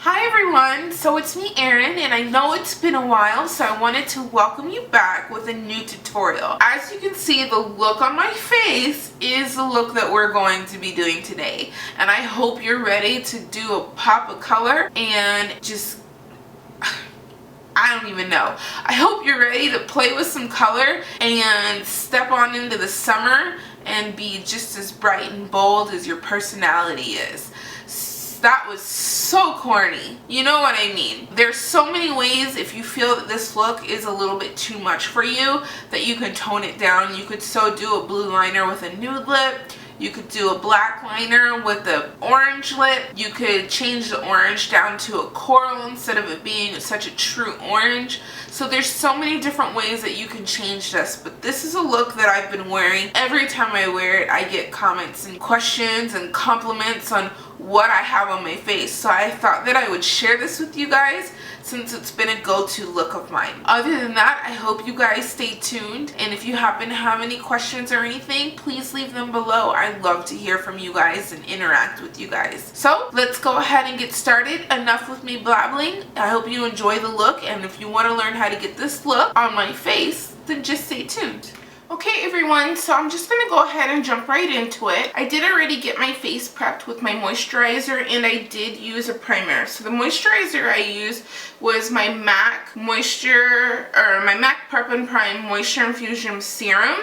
Hi everyone, so it's me Erin, and I know it's been a while, so I wanted to welcome you back with a new tutorial. As you can see, the look on my face is the look that we're going to be doing today, and I hope you're ready to do a pop of color and just, I don't even know. I hope you're ready to play with some color and step on into the summer and be just as bright and bold as your personality is. That was so corny. You know what I mean. There's so many ways, if you feel that this look is a little bit too much for you, that you can tone it down. You could so do a blue liner with a nude lip. You could do a black liner with an orange lip. You could change the orange down to a coral instead of it being such a true orange. So there's so many different ways that you can change this, but this is a look that I've been wearing. Every time I wear it, I get comments and questions and compliments on what I have on my face. So I thought that I would share this with you guys since it's been a go-to look of mine. Other than that, I hope you guys stay tuned, and if you happen to have any questions or anything, please leave them below. I'd love to hear from you guys and interact with you guys. So let's go ahead and get started. Enough with me blabbling. I hope you enjoy the look, and if you want to learn how to get this look on my face, then just stay tuned. Okay everyone, so I'm just going to go ahead and jump right into it. I did already get my face prepped with my moisturizer, and I did use a primer. So the moisturizer I used was my MAC Prep and Prime Moisture Infusion Serum.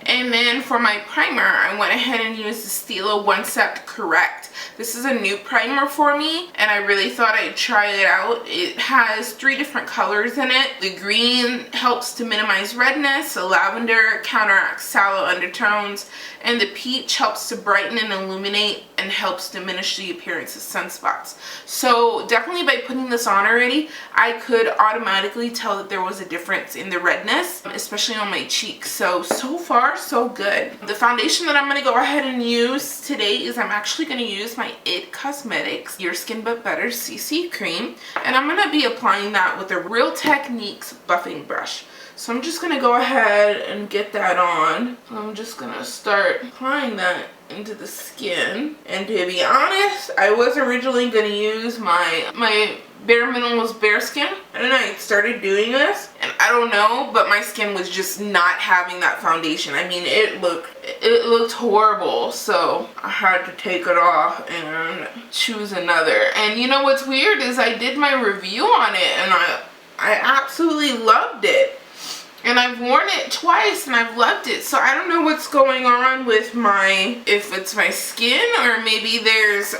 And then for my primer, I went ahead and used the Stila One Step Correct. This is a new primer for me, and I really thought I'd try it out. It has 3 different colors in it. The green helps to minimize redness, the lavender counteracts sallow undertones, and the peach helps to brighten and illuminate and helps diminish the appearance of sunspots. So definitely by putting this on already, I could automatically tell that there was a difference in the redness, especially on my cheeks. So far so good. The foundation that I'm going to go ahead and use today is I'm actually going to use my IT Cosmetics Your Skin But Better CC Cream, and I'm going to be applying that with a Real Techniques buffing brush. So I'm just going to go ahead and get that on. I'm just going to start applying that into the skin. And to be honest, I was originally going to use my Bare Minimalist Bare Skin, and then I started doing this, and I don't know, but my skin was just not having that foundation. I mean, it looked horrible, so I had to take it off and choose another. And you know what's weird is I did my review on it, and I absolutely loved it. And I've worn it twice and I've loved it. So I don't know what's going on with if it's my skin, or maybe there's,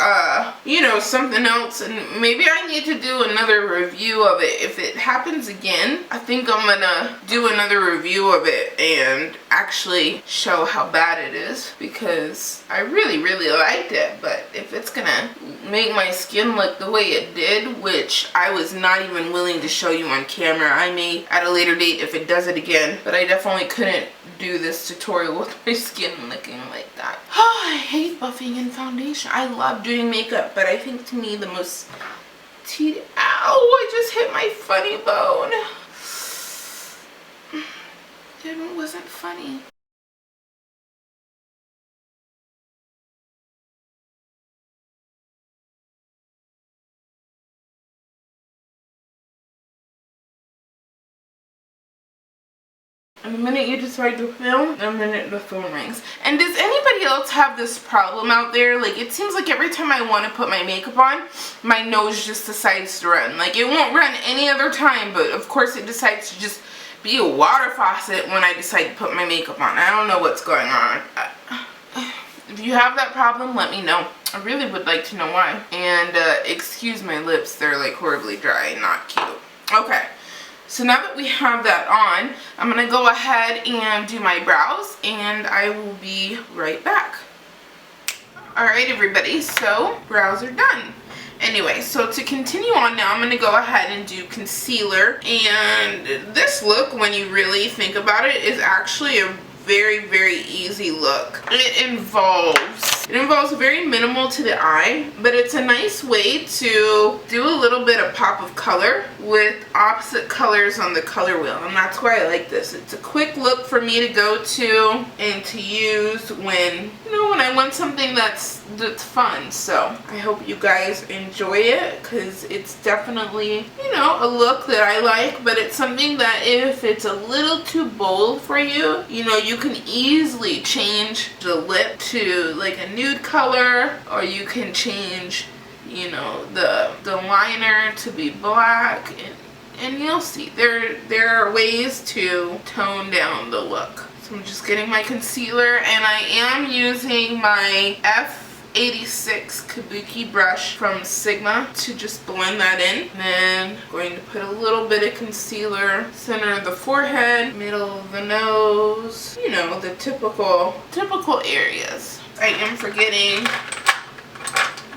you know, something else. And maybe I need to do another review of it. If it happens again, I think I'm gonna do another review of it and actually show how bad it is, because I really, really liked it. But if it's gonna make my skin look the way it did, which I was not even willing to show you on camera, I may at a later date if it does it again, but I definitely couldn't do this tutorial with my skin looking like that. Oh, I hate buffing and foundation. I love doing makeup, but I think to me the most ow, I just hit my funny bone. It wasn't funny. And the minute you decide to film, the minute the phone rings. And does anybody else have this problem out there? Like, it seems like every time I want to put my makeup on, my nose just decides to run. Like, it won't run any other time, but of course it decides to just be a water faucet when I decide to put my makeup on. I don't know what's going on. If you have that problem, let me know. I really would like to know why. And excuse my lips, they're like horribly dry and not cute. Okay. So now that we have that on, I'm going to go ahead and do my brows, and I will be right back. Alright everybody, so brows are done. Anyway, so to continue on now, I'm going to go ahead and do concealer. And this look, when you really think about it, is actually a very, very easy look. It involves very minimal to the eye, but it's a nice way to do a little bit of pop of color with opposite colors on the color wheel, and that's why I like this. It's a quick look for me to go to and to use when, you know, when I want something that's fun. So I hope you guys enjoy it, because it's definitely, you know, a look that I like, but it's something that if it's a little too bold for you, you know, you can easily change the lip to like a nude color, or you can change, you know, the liner to be black, and you'll see there are ways to tone down the look. So I'm just getting my concealer, and I am using my F86 Kabuki brush from Sigma to just blend that in. And then I'm going to put a little bit of concealer, center of the forehead, middle of the nose, you know, the typical areas. I am forgetting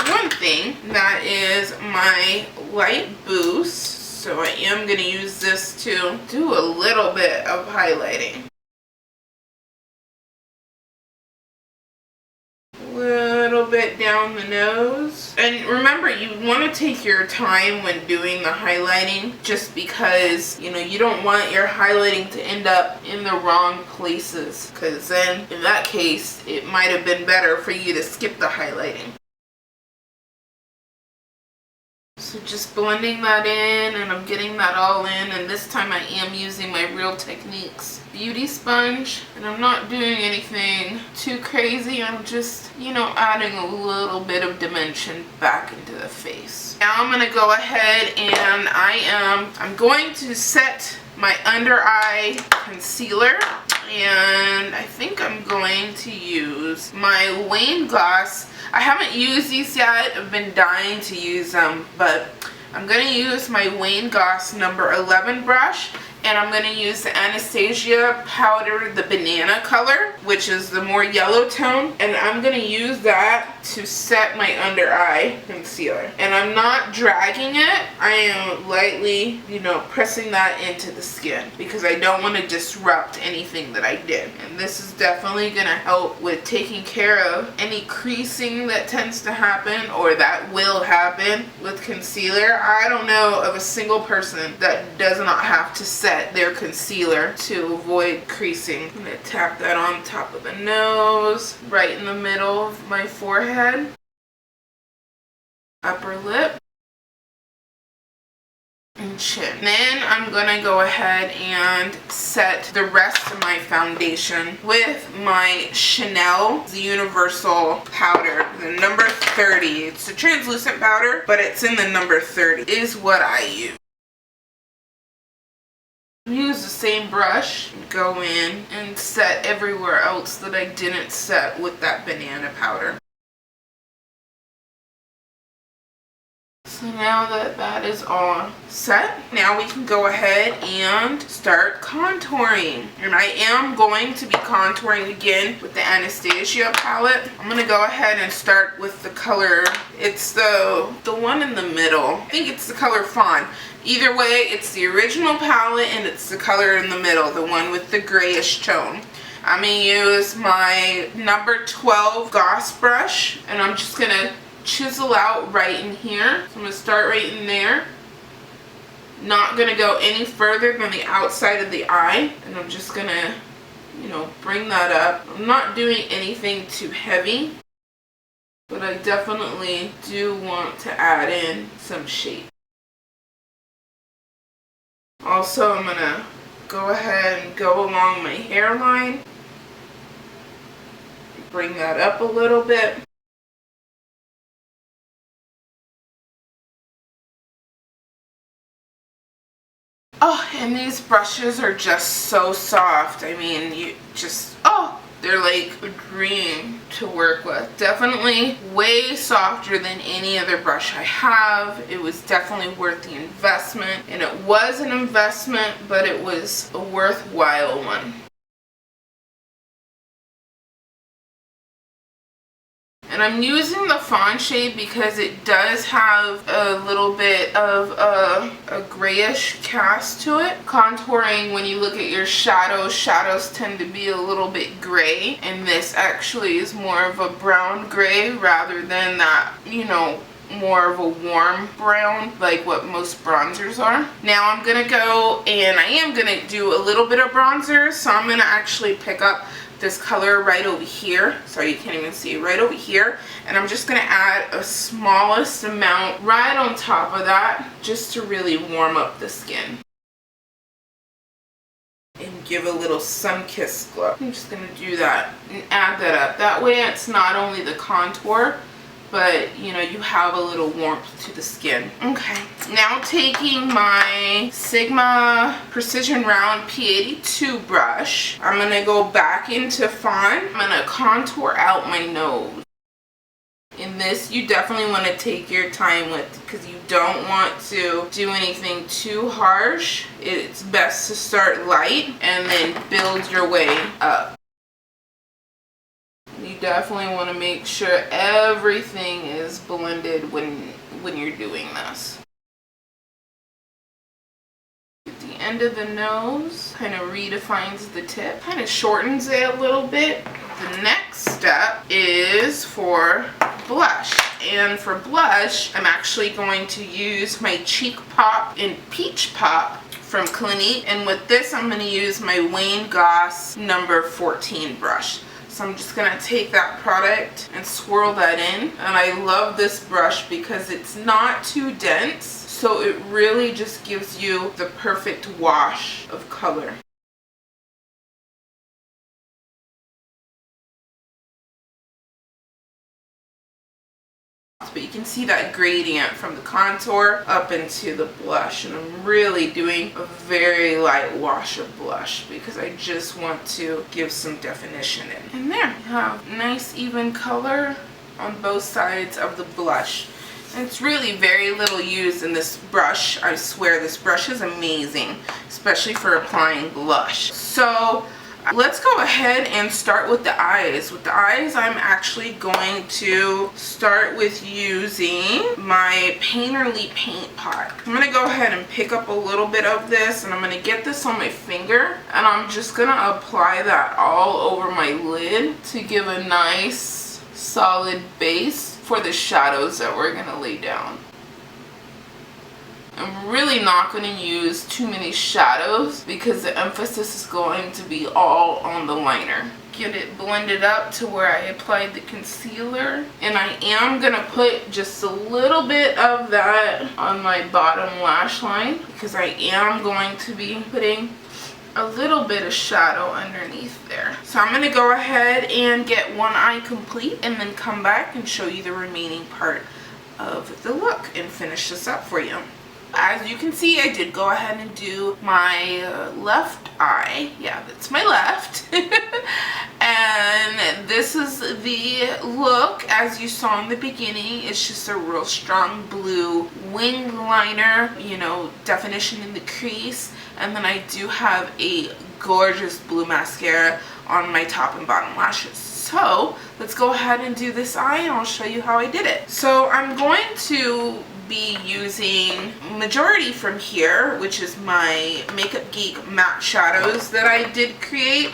one thing, that is my light boost. So I am going to use this to do a little bit of highlighting. Little bit down the nose. And remember, you want to take your time when doing the highlighting, just because, you know, you don't want your highlighting to end up in the wrong places, because then in that case it might have been better for you to skip the highlighting. So just blending that in, and I'm getting that all in, and this time I am using my Real Techniques beauty sponge, and I'm not doing anything too crazy. I'm just, you know, adding a little bit of dimension back into the face. Now I'm going to go ahead and I'm going to set my under eye concealer, and I think I'm going to use my Wayne Gloss. I haven't used these yet. I've been dying to use them, but I'm going to use my Wayne Gloss number 11 brush, and I'm going to use the Anastasia powder, the banana color, which is the more yellow tone, and I'm going to use that to set my under eye concealer. And I'm not dragging it. I am lightly, you know, pressing that into the skin, because I don't want to disrupt anything that I did. And this is definitely going to help with taking care of any creasing that tends to happen, or that will happen with concealer. I don't know of a single person that does not have to set their concealer to avoid creasing. I'm going to tap that on top of the nose, right in the middle of my forehead, upper lip, and chin. Then I'm going to go ahead and set the rest of my foundation with my Chanel, the Universal powder, the number 30. It's a translucent powder, but it's in the number 30 is what I use. Use the same brush, go in and set everywhere else that I didn't set with that banana powder. So now that that is all set, now we can go ahead and start contouring. And I am going to be contouring again with the Anastasia palette. I'm going to go ahead and start with the color. It's the one in the middle. I think it's the color Fawn. Either way, it's the original palette, and it's the color in the middle, the one with the grayish tone. I'm going to use my number 12 Goss brush, and I'm just going to chisel out right in here. So I'm going to start right in there. Not going to go any further than the outside of the eye, and I'm just going to, you know, bring that up. I'm not doing anything too heavy, but I definitely do want to add in some shape. Also, I'm going to go ahead and go along my hairline, bring that up a little bit. Oh, and these brushes are just so soft. I mean, you just, oh, they're like a dream to work with. Definitely way softer than any other brush I have. It was definitely worth the investment, and it was an investment, but it was a worthwhile one. And I'm using the Fawn shade because it does have a little bit of a grayish cast to it. Contouring, when you look at your shadows tend to be a little bit gray, and this actually is more of a brown gray rather than that, you know, more of a warm brown like what most bronzers are. Now I'm gonna go, and I am gonna do a little bit of bronzer, so I'm gonna actually pick up this color right over here. Sorry, you can't even see it, right over here. And I'm just gonna add a smallest amount right on top of that, just to really warm up the skin and give a little sun-kissed glow. I'm just gonna do that and add that up. That way it's not only the contour, but you know, you have a little warmth to the skin. Okay, now taking my Sigma Precision Round P82 brush, I'm gonna go back into Fawn. I'm gonna contour out my nose. In this, you definitely want to take your time with, because you don't want to do anything too harsh. It's best to start light and then build your way up. You definitely want to make sure everything is blended when you're doing this. At the end of the nose, kind of redefines the tip, kind of shortens it a little bit. The next step is for blush, and for blush I'm actually going to use my Cheek Pop in Peach Pop from Clinique, and with this I'm going to use my Wayne Goss number 14 brush. So I'm just going to take that product and swirl that in, and I love this brush because it's not too dense, so it really just gives you the perfect wash of color. But you can see that gradient from the contour up into the blush, and I'm really doing a very light wash of blush because I just want to give some definition in. And there you have nice even color on both sides of the blush. And it's really very little used in this brush. I swear this brush is amazing, especially for applying blush. So let's go ahead and start with the eyes. With the eyes, I'm actually going to start with using my Painterly paint pot. I'm going to go ahead and pick up a little bit of this, and I'm going to get this on my finger, and I'm just going to apply that all over my lid to give a nice solid base for the shadows that we're going to lay down. I'm really not going to use too many shadows because the emphasis is going to be all on the liner. Get it blended up to where I applied the concealer, and I am going to put just a little bit of that on my bottom lash line because I am going to be putting a little bit of shadow underneath there. So I'm going to go ahead and get one eye complete and then come back and show you the remaining part of the look and finish this up for you. As you can see, I did go ahead and do my left eye. Yeah, that's my left. And this is the look as you saw in the beginning. It's just a real strong blue wing liner, you know, definition in the crease. And then I do have a gorgeous blue mascara on my top and bottom lashes. So let's go ahead and do this eye, and I'll show you how I did it. So I'm going to be using majority from here, which is my Makeup Geek matte shadows that I did create.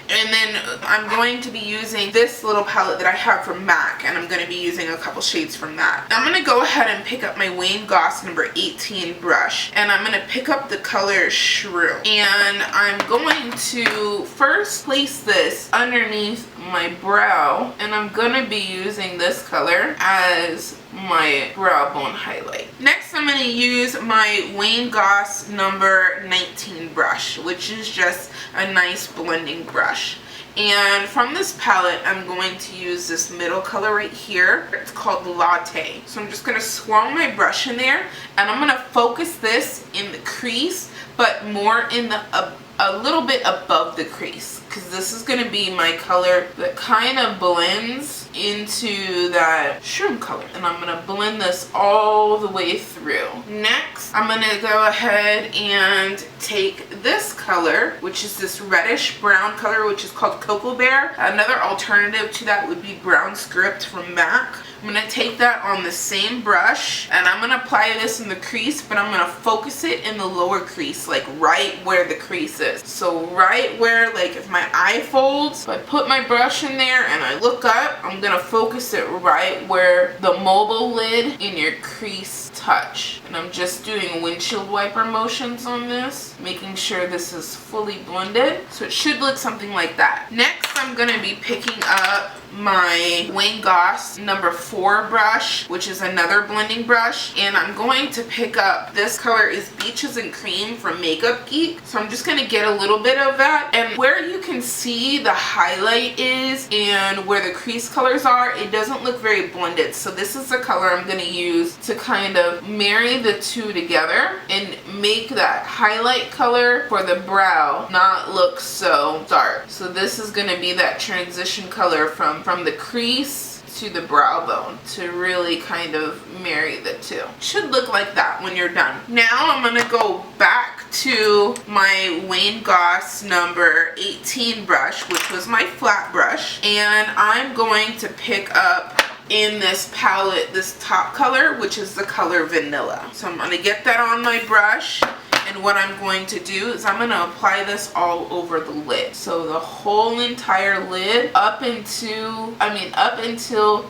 And then I'm going to be using this little palette that I have from MAC, and I'm going to be using a couple shades from that. I'm going to go ahead and pick up my Wayne Goss number 18 brush, and I'm going to pick up the color Shrew. And I'm going to first place this underneath my brow, and I'm going to be using this color as my brow bone highlight. Next, I'm going to use my Wayne Goss number 19 brush, which is just a nice blending brush. And from this palette, I'm going to use this middle color right here. It's called Latte. So I'm just going to swirl my brush in there, and I'm going to focus this in the crease, but more in the a little bit above the crease, because this is going to be my color that kind of blends into that shroom color, and I'm going to blend this all the way through. Next, I'm going to go ahead and take this color, which is this reddish brown color, which is called Cocoa Bear. Another alternative to that would be Brown Script from MAC. I'm going to take that on the same brush, and I'm going to apply this in the crease, but I'm going to focus it in the lower crease, like right where the crease is. So right where, like if my eye folds, if I put my brush in there and I look up, I'm going to focus it right where the mobile lid in your crease touch. And I'm just doing windshield wiper motions on this, making sure this is fully blended. So it should look something like that. Next, I'm going to be picking up my Wayne Goss number 4 brush, which is another blending brush, and I'm going to pick up, this color is Beaches and Cream from Makeup Geek. So I'm just going to get a little bit of that, and where you can see the highlight is and where the crease colors are, it doesn't look very blended. So this is the color I'm going to use to kind of marry the two together and make that highlight color for the brow not look so dark. So this is going to be that transition color from the crease to the brow bone to really kind of marry the two. Should look like that when you're done. Now I'm going to go back to my Wayne Goss number 18 brush, which was my flat brush, and I'm going to pick up in this palette this top color, which is the color Vanilla. So I'm going to get that on my brush. And what I'm going to do is I'm going to apply this all over the lid. So the whole entire lid up until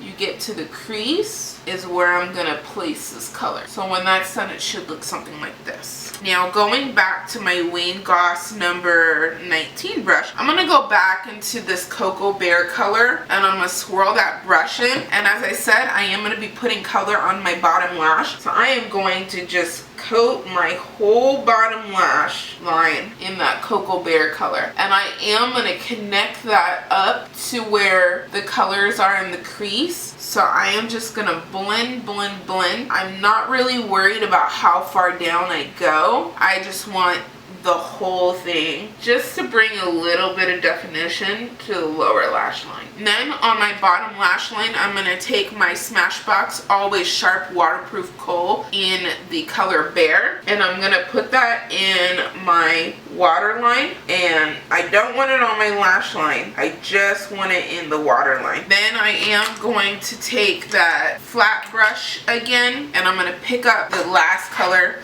you get to the crease is where I'm going to place this color. So when that's done, it should look something like this. Now going back to my Wayne Goss number 19 brush, I'm going to go back into this Cocoa Bear color and I'm going to swirl that brush in. And as I said, I am going to be putting color on my bottom lash. So I am going to just coat my whole bottom lash line in that Cocoa Bear color. And I am going to connect that up to where the colors are in the crease. So I am just going to blend, blend, blend. I'm not really worried about how far down I go. I just want the whole thing just to bring a little bit of definition to the lower lash line. And then on my bottom lash line, I'm going to take my Smashbox Always Sharp Waterproof Kohl in the color Bear, and I'm going to put that in my waterline, and I don't want it on my lash line. I just want it in the waterline. Then I am going to take that flat brush again, and I'm going to pick up the last color.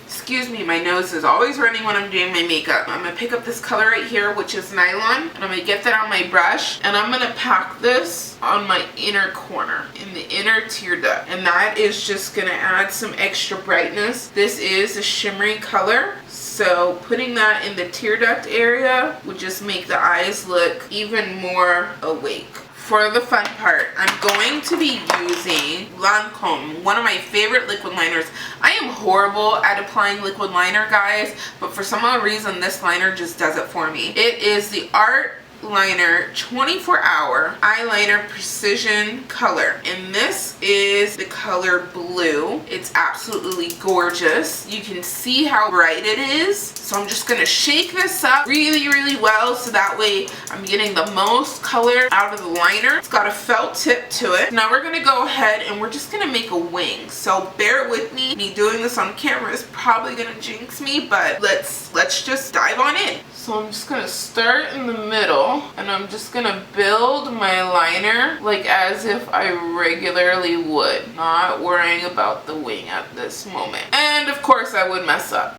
Excuse me, my nose is always running when I'm doing my makeup. I'm going to pick up this color right here, which is Nylon, and I'm going to get that on my brush, and I'm going to pack this on my inner corner, in the inner tear duct, and that is just going to add some extra brightness. This is a shimmery color, so putting that in the tear duct area would just make the eyes look even more awake. For the fun part, I'm going to be using Lancome, one of my favorite liquid liners. I am horrible at applying liquid liner, guys, but for some odd reason, this liner just does it for me. It is the Art Liner 24-hour eyeliner precision color, and this is the color Blue. It's absolutely gorgeous. You can see how bright it is. So I'm just gonna shake this up really, really well so that way I'm getting the most color out of the liner. It's got a felt tip to it. Now we're gonna go ahead and we're just gonna make a wing. So bear with me. Me doing this on camera is probably gonna jinx me, but let's just dive on in. So I'm just going to start in the middle, and I'm just going to build my liner like as if I regularly would, not worrying about the wing at this moment. And of course I would mess up.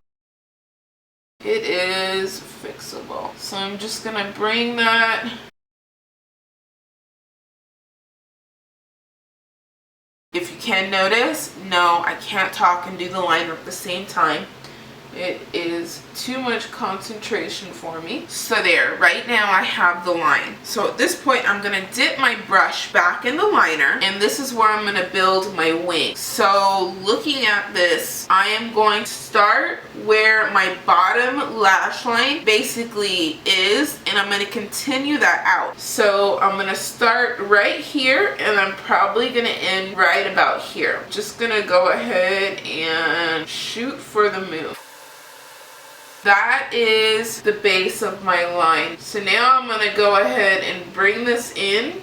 It is fixable. So I'm just going to bring that . If you can notice, no, I can't talk and do the liner at the same time. It is too much concentration for me. So there, right now I have the line. So at this point I'm going to dip my brush back in the liner, and this is where I'm going to build my wing. So looking at this, I am going to start where my bottom lash line basically is, and I'm going to continue that out. So I'm going to start right here, and I'm probably going to end right about here. Just going to go ahead and shoot for the moon. That is the base of my line. So now I'm going to go ahead and bring this in,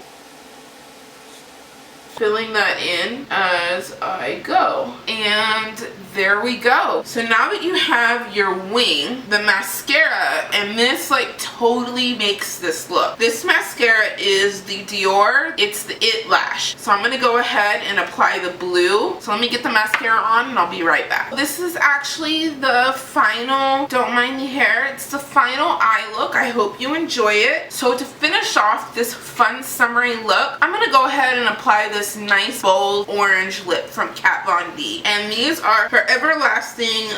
filling that in as I go. And there we go. So now that you have your wing, the mascara, and this like totally makes this look. This mascara is the Dior. It's the It Lash. So I'm going to go ahead and apply the blue. So let me get the mascara on and I'll be right back. This is actually the final, don't mind me hair, it's the final eye look. I hope you enjoy it. So to finish off this fun summery look, I'm going to go ahead and apply this this nice bold orange lip from Kat Von D. And these are Forever Lasting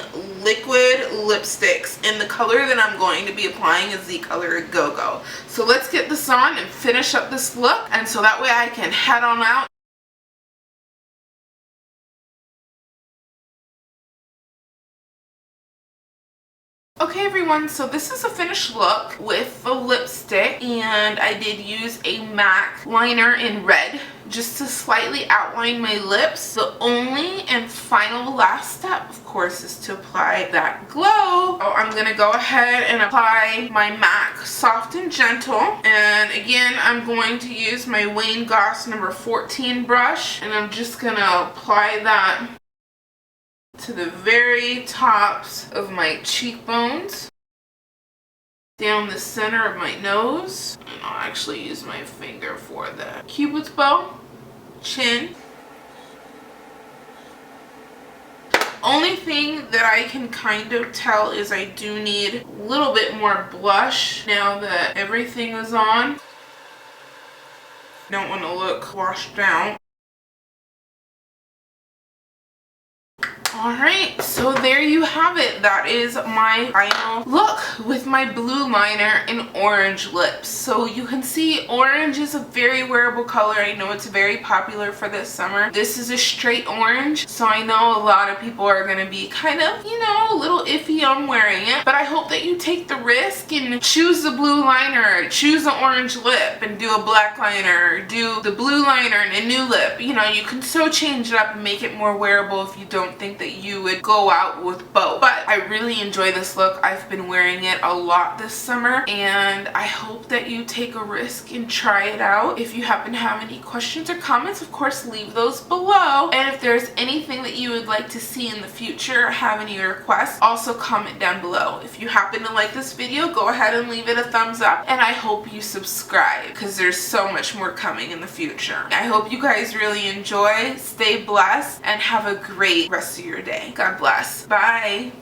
liquid lipsticks, and the color that I'm going to be applying is the color Go Go. So let's get this on and finish up this look, and so that way I can head on out. Okay everyone, so this is a finished look with the lipstick, and I did use a MAC liner in red just to slightly outline my lips. The only and final last step, of course, is to apply that glow. So I'm going to go ahead and apply my MAC Soft and Gentle, and again I'm going to use my Wayne Goss number 14 brush, and I'm just going to apply that to the very tops of my cheekbones, down the center of my nose, and I'll actually use my finger for the cupid's bow, chin. Only thing that I can kind of tell is I do need a little bit more blush now that everything is on. Don't want to look washed out. Alright, so there you have it. That is my final look with my blue liner and orange lips. So you can see orange is a very wearable color. I know it's very popular for this summer. This is a straight orange, so I know a lot of people are going to be kind of, you know, a little iffy on wearing it. But I hope that you take the risk and choose the blue liner, choose the orange lip, and do a black liner, do the blue liner and a new lip. You know, you can so change it up and make it more wearable if you don't think that you would go out with both. But I really enjoy this look. I've been wearing it a lot this summer, and I hope that you take a risk and try it out. If you happen to have any questions or comments, of course leave those below, and if there's anything that you would like to see in the future or have any requests, also comment down below. If you happen to like this video, go ahead and leave it a thumbs up, and I hope you subscribe because there's so much more coming in the future. I hope you guys really enjoy, stay blessed, and have a great rest of your day. God bless. Bye.